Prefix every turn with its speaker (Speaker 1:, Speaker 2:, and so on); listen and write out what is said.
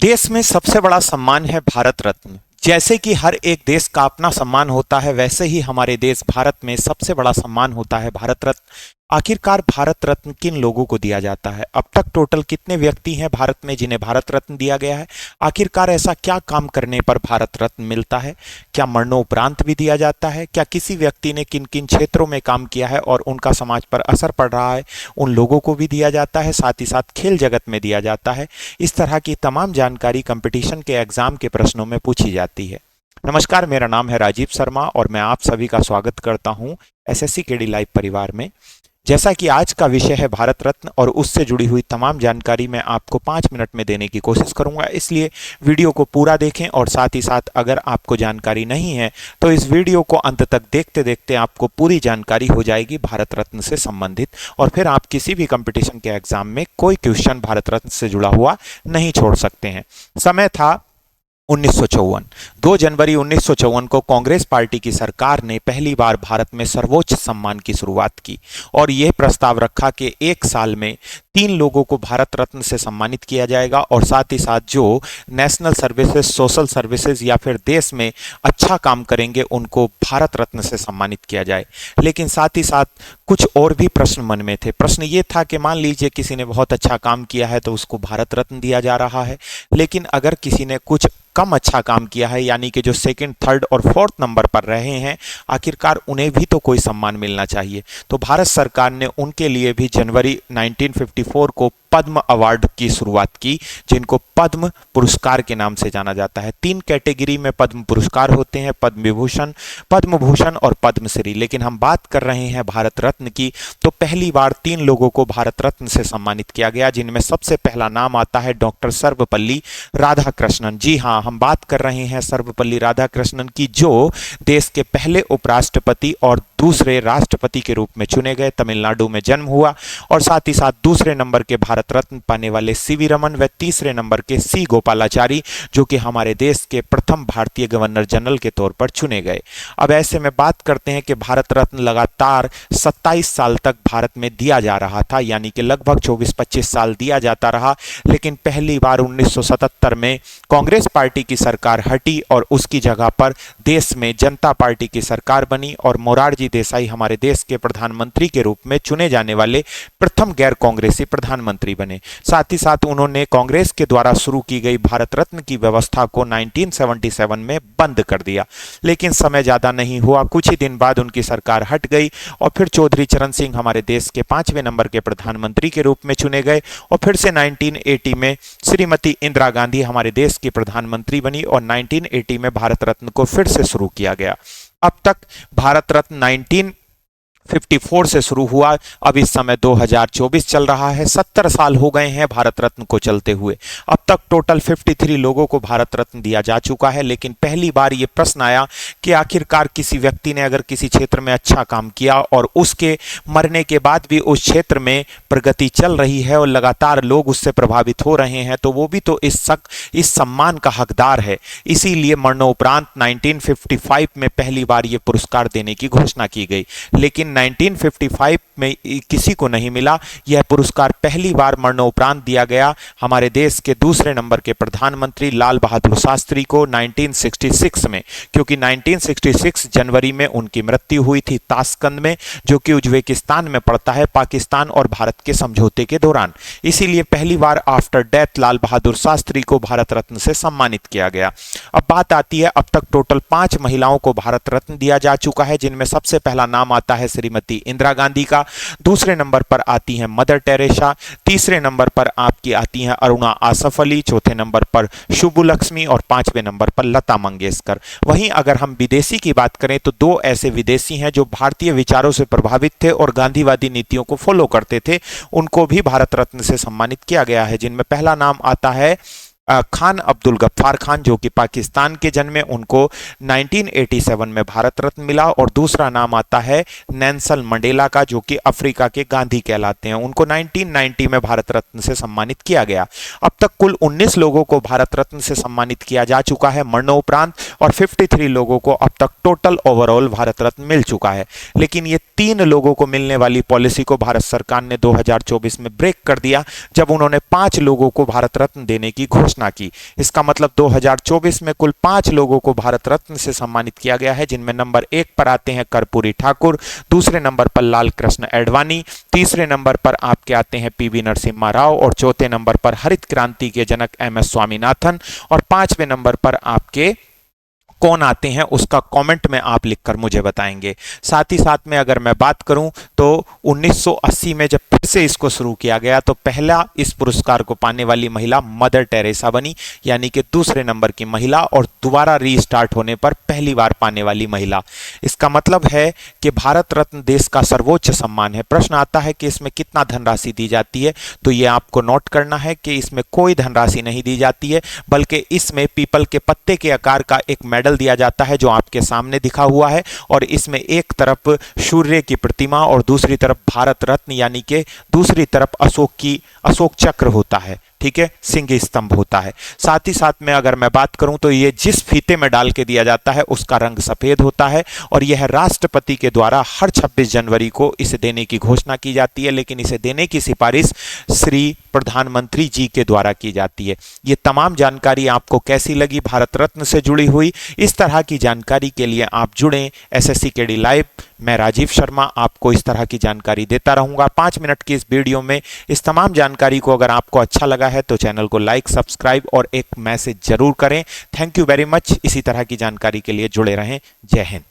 Speaker 1: देश में सबसे बड़ा सम्मान है भारत रत्न। जैसे कि हर एक देश का अपना सम्मान होता है, वैसे ही हमारे देश भारत में सबसे बड़ा सम्मान होता है भारत रत्न। आखिरकार भारत रत्न किन लोगों को दिया जाता है? अब तक टोटल कितने व्यक्ति हैं भारत में जिन्हें भारत रत्न दिया गया है? आखिरकार ऐसा क्या काम करने पर भारत रत्न मिलता है? क्या मरणोपरांत भी दिया जाता है? क्या किसी व्यक्ति ने किन किन क्षेत्रों में काम किया है और उनका समाज पर असर पड़ रहा है, उन लोगों को भी दिया जाता है? साथ ही साथ खेल जगत में दिया जाता है। इस तरह की तमाम जानकारी कंपटीशन के एग्जाम के प्रश्नों में पूछी जाती है। नमस्कार, मेरा नाम है राजीव शर्मा और मैं आप सभी का स्वागत करता हूं एसएससी केडी लाइव परिवार में। जैसा कि आज का विषय है भारत रत्न और उससे जुड़ी हुई तमाम जानकारी मैं आपको 5 मिनट में देने की कोशिश करूंगा, इसलिए वीडियो को पूरा देखें। और साथ ही साथ अगर आपको जानकारी नहीं है तो इस वीडियो को अंत तक देखते देखते आपको पूरी जानकारी हो जाएगी भारत रत्न से संबंधित, और फिर आप किसी भी कंपटीशन के एग्जाम में कोई क्वेश्चन भारत रत्न से जुड़ा हुआ नहीं छोड़ सकते हैं। समय था 1954। 2 जनवरी 1954 को कांग्रेस पार्टी की सरकार ने पहली बार भारत में सर्वोच्च सम्मान की शुरुआत की और यह प्रस्ताव रखा कि एक साल में 3 लोगों को भारत रत्न से सम्मानित किया जाएगा, और साथ ही साथ जो नेशनल सर्विसेज, सोशल सर्विसेज या फिर देश में अच्छा काम करेंगे उनको भारत रत्न से सम्मानित किया जाए। लेकिन साथ ही साथ कुछ और भी प्रश्न मन में थे। प्रश्न ये था कि मान लीजिए किसी ने बहुत अच्छा काम किया है तो उसको भारत रत्न दिया जा रहा है, लेकिन अगर किसी ने कुछ कम अच्छा काम किया है, यानी कि जो 2nd, 3rd और 4th नंबर पर रहे हैं, आखिरकार उन्हें भी तो कोई सम्मान मिलना चाहिए। तो भारत सरकार ने उनके लिए भी जनवरी 1954 को पद्म अवार्ड की शुरुआत की, जिनको पद्म पुरस्कार के नाम से जाना जाता है। 3 कैटेगरी में पद्म पुरस्कार होते हैं, पद्म विभूषण, पद्म भूषण और पद्मश्री। लेकिन हम बात कर रहे हैं भारत रत्न की, तो पहली बार 3 लोगों को भारत रत्न से सम्मानित किया गया, जिनमें सबसे पहला नाम आता है डॉक्टर सर्वपल्ली राधाकृष्णन। जी हाँ, हम बात कर रहे हैं सर्वपल्ली राधाकृष्णन की, जो देश के पहले उपराष्ट्रपति और दूसरे राष्ट्रपति के रूप में चुने गए। तमिलनाडु में जन्म हुआ। और साथ ही साथ दूसरे नंबर के भारत रत्न पाने वाले सीवी रमन व तीसरे नंबर के सी गोपालाचारी, जो कि हमारे देश के प्रथम भारतीय गवर्नर जनरल के तौर पर चुने गए। अब ऐसे में बात करते हैं कि भारत रत्न लगातार 27 साल तक भारत में दिया जा रहा था, यानी कि लगभग 24-25 साल दिया जाता रहा। लेकिन पहली बार 1977 में कांग्रेस पार्टी की सरकार हटी और उसकी जगह पर देश में जनता पार्टी की सरकार बनी और मोरारजी देसाई हमारे देश के प्रधानमंत्री के रूप में चुने जाने वाले प्रथम गैर कांग्रेसी प्रधानमंत्री बने। साथ ही साथ उन्होंने कांग्रेस के द्वारा शुरू की गई भारत रत्न की व्यवस्था को 1977 में बंद कर दिया। लेकिन समय ज्यादा नहीं हुआ, कुछ ही दिन बाद उनकी सरकार हट गई और फिर चौधरी चरण सिंह हमारे देश के 5वें नंबर के प्रधानमंत्री के रूप में चुने गए, और फिर से 1980 में श्रीमती इंदिरा गांधी हमारे देश की प्रधानमंत्री बनी और 1980 में भारत रत्न को फिर से शुरू किया गया। अब तक भारत रत्न 1954 से शुरू हुआ, अब इस समय 2024 चल रहा है। 70 साल हो गए हैं भारत रत्न को चलते हुए। अब तक टोटल 53 लोगों को भारत रत्न दिया जा चुका है। लेकिन पहली बार ये प्रश्न आया कि आखिरकार किसी व्यक्ति ने अगर किसी क्षेत्र में अच्छा काम किया और उसके मरने के बाद भी उस क्षेत्र में प्रगति चल रही है और लगातार लोग उससे प्रभावित हो रहे हैं, तो वो भी तो इस सम्मान का हकदार है। इसीलिए मरणोपरांत 1955 में पहली बार ये पुरस्कार देने की घोषणा की गई। लेकिन 1955 में किसी को नहीं मिला। यह पुरस्कार पहली बार मरणोपरांत दिया गया हमारे देश के दूसरे नंबर के प्रधानमंत्री लाल बहादुर शास्त्री को 1966 में, क्योंकि 1966 जनवरी में उनकी मृत्यु हुई थी ताशकंद में, जो कि उज्बेकिस्तान में पड़ता है, पाकिस्तान और भारत के समझौते के दौरान। इसीलिए पहली बार आफ्टर डेथ लाल बहादुर शास्त्री को भारत रत्न से सम्मानित किया गया। अब बात आती है, अब तक टोटल 5 महिलाओं को भारत रत्न दिया जा चुका है, जिनमें सबसे पहला नाम आता है श्रीमती इंदिरा गांधी का, दूसरे नंबर पर आती हैं मदर टेरेसा, तीसरे नंबर पर आपकी आती हैं अरुणा आसफ अली, चौथे नंबर पर शुभलक्ष्मी और 5वें नंबर पर लता मंगेशकर। वहीं अगर हम विदेशी की बात करें तो 2 ऐसे विदेशी हैं जो भारतीय विचारों से प्रभावित थे और गांधीवादी नीतियों को फॉलो करते थे, उनको भी भारत रत्न से सम्मानित किया गया है, जिनमें पहला नाम आता है खान अब्दुल गफ्फार खान, जो कि पाकिस्तान के जन्मे, उनको 1987 में भारत रत्न मिला। और दूसरा नाम आता है नेल्सन मंडेला का, जो कि अफ्रीका के गांधी कहलाते हैं, उनको 1990 में भारत रत्न से सम्मानित किया गया। अब तक कुल 19 लोगों को भारत रत्न से सम्मानित किया जा चुका है मरणोपरांत, और 53 लोगों को अब तक टोटल ओवरऑल भारत रत्न मिल चुका है। लेकिन ये 3 लोगों को मिलने वाली पॉलिसी को भारत सरकार ने 2024 में ब्रेक कर दिया, जब उन्होंने 5 लोगों को भारत रत्न देने की घोषणा घोषणा की। इसका मतलब 2024 में कुल 5 लोगों को भारत रत्न से सम्मानित किया गया है, जिनमें नंबर 1 पर आते हैं कर्पूरी ठाकुर, दूसरे नंबर पर लाल कृष्ण एडवाणी, तीसरे नंबर पर आपके आते हैं पीवी नरसिम्हा राव और चौथे नंबर पर हरित क्रांति के जनक एमएस स्वामीनाथन और 5वें नंबर पर आपके कौन आते हैं उसका कमेंट में आप लिखकर मुझे बताएंगे। साथ ही साथ में अगर मैं बात करूं तो 1980 में जब फिर से इसको शुरू किया गया तो पहला इस पुरस्कार को पाने वाली महिला मदर टेरेसा बनी, यानी कि दूसरे नंबर की महिला और दोबारा रीस्टार्ट होने पर पहली बार पाने वाली महिला। इसका मतलब है कि भारत रत्न देश का सर्वोच्च सम्मान है। प्रश्न आता है कि इसमें कितना धनराशि दी जाती है, तो ये आपको नोट करना है कि इसमें कोई धनराशि नहीं दी जाती है, बल्कि इसमें पीपल के पत्ते के आकार का एक मेडल दिया जाता है जो आपके सामने दिखा हुआ है और इसमें एक तरफ सूर्य की प्रतिमा और दूसरी तरफ भारत रत्न यानी कि दूसरी तरफ अशोक चक्र होता है, ठीक है, सिंह स्तंभ होता है। साथ ही साथ में अगर मैं बात करूं तो ये जिस फीते में डाल के दिया जाता है उसका रंग सफेद होता है और यह राष्ट्रपति के द्वारा हर 26 जनवरी को इसे देने की घोषणा की जाती है, लेकिन इसे देने की सिफारिश श्री प्रधानमंत्री जी के द्वारा की जाती है। ये तमाम जानकारी आपको कैसी लगी भारत रत्न से जुड़ी हुई? इस तरह की जानकारी के लिए आप जुड़ें एसएससी केडी लाइव। मैं राजीव शर्मा आपको इस तरह की जानकारी देता रहूंगा। 5 मिनट की इस वीडियो में इस तमाम जानकारी को अगर आपको अच्छा लगा है तो चैनल को लाइक, सब्सक्राइब और एक मैसेज जरूर करें। Thank you very much. इसी तरह की जानकारी के लिए जुड़े रहें। जय हिंद।